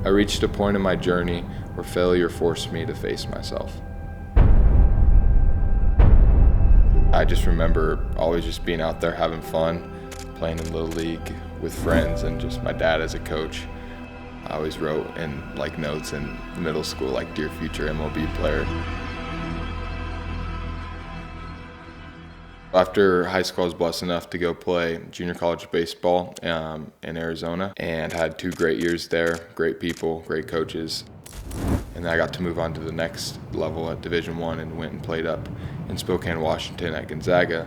I reached a point in my journey where failure forced me to face myself. I just remember always just being out there having fun, playing in Little League with friends and just my dad as a coach. I always wrote in notes in middle school dear future MLB player. After high school, I was blessed enough to go play junior college baseball in Arizona and had 2 great years there, great people, great coaches. And then I got to move on to the next level at Division I and went and played up in Spokane, Washington at Gonzaga.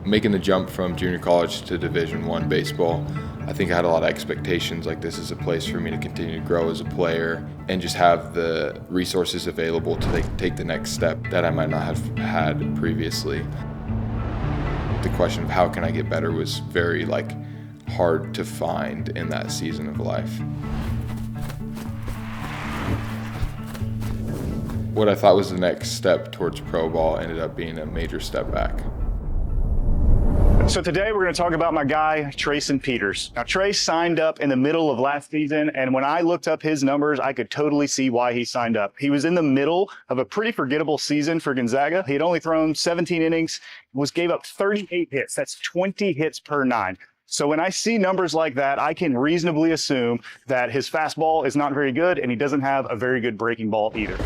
Making the jump from junior college to Division I baseball, I think I had a lot of expectations, this is a place for me to continue to grow as a player and just have the resources available to take the next step that I might not have had previously. The question of how can I get better was very hard to find in that season of life. What I thought was the next step towards pro ball ended up being a major step back. So today we're going to talk about my guy, Trey Peters. Now Trey signed up in the middle of last season, and when I looked up his numbers, I could totally see why he signed up. He was in the middle of a pretty forgettable season for Gonzaga. He had only thrown 17 innings, gave up 38 hits. That's 20 hits per 9. So when I see numbers like that, I can reasonably assume that his fastball is not very good and he doesn't have a very good breaking ball either.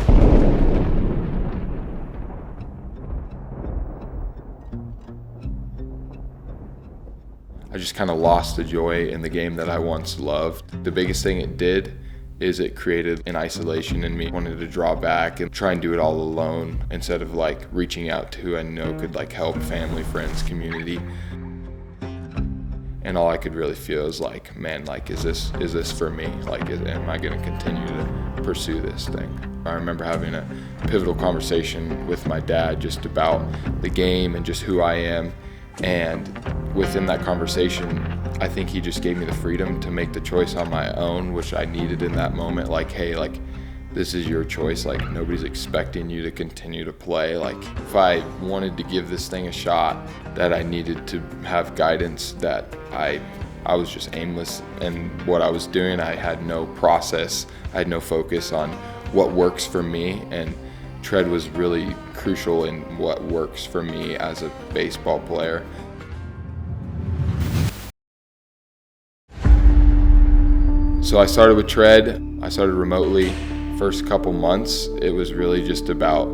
I just kind of lost the joy in the game that I once loved. The biggest thing it did is it created an isolation in me. I wanted to draw back and try and do it all alone instead of reaching out to who I know could help, family, friends, community. And all I could really feel is is this for me? Am I gonna continue to pursue this thing? I remember having a pivotal conversation with my dad just about the game and just who I am. And within that conversation, I think he just gave me the freedom to make the choice on my own, which I needed in that moment. Hey, this is your choice. Nobody's expecting you to continue to play. If I wanted to give this thing a shot, that I needed to have guidance, that I was just aimless in what I was doing. I had no process. I had no focus on what works for me. And Tread was really crucial in what works for me as a baseball player. So I started with Tread. I started remotely. First couple months, it was really just about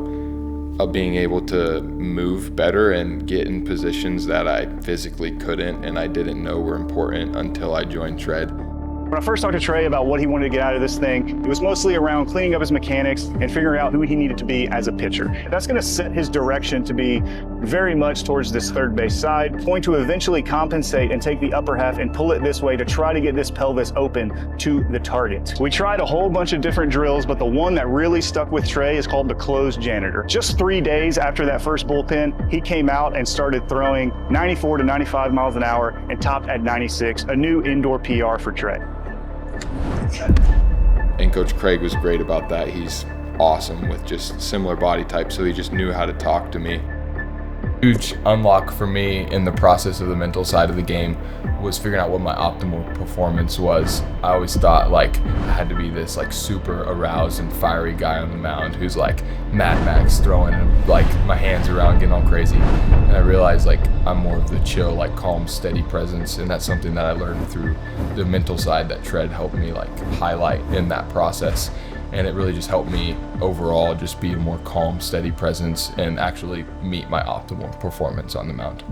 being able to move better and get in positions that I physically couldn't and I didn't know were important until I joined Tread. When I first talked to Trey about what he wanted to get out of this thing, it was mostly around cleaning up his mechanics and figuring out who he needed to be as a pitcher. That's going to set his direction to be very much towards this third base side, going to eventually compensate and take the upper half and pull it this way to try to get this pelvis open to the target. We tried a whole bunch of different drills, but the one that really stuck with Trey is called the closed janitor. Just 3 days after that first bullpen, he came out and started throwing 94 to 95 miles an hour and topped at 96, a new indoor PR for Trey. And Coach Craig was great about that. He's awesome with just similar body types, so he just knew how to talk to me. Huge unlock for me in the process of the mental side of the game was figuring out what my optimal performance was. I always thought I had to be this super aroused and fiery guy on the mound who's Mad Max throwing my hands around, getting all crazy. And I realized I'm more of the chill, calm, steady presence, and that's something that I learned through the mental side that Tread helped me highlight in that process. And it really just helped me overall just be a more calm, steady presence and actually meet my optimal performance on the mound.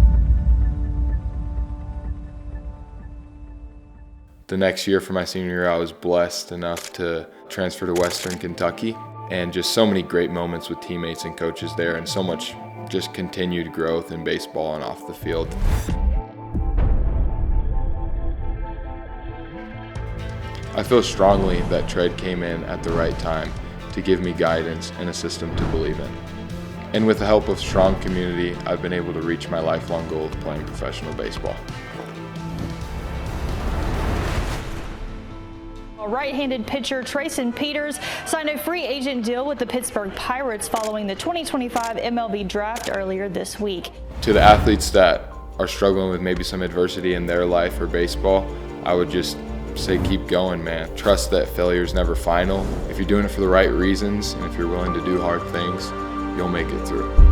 The next year for my senior year, I was blessed enough to transfer to Western Kentucky, and just so many great moments with teammates and coaches there, and so much just continued growth in baseball and off the field. I feel strongly that Tread came in at the right time to give me guidance and a system to believe in. And with the help of strong community, I've been able to reach my lifelong goal of playing professional baseball. Right-handed pitcher Treyson Peters signed a free agent deal with the Pittsburgh Pirates following the 2025 MLB draft earlier this week. To the athletes that are struggling with maybe some adversity in their life or baseball, I would just say keep going, man. Trust that failure is never final. If you're doing it for the right reasons and if you're willing to do hard things, you'll make it through.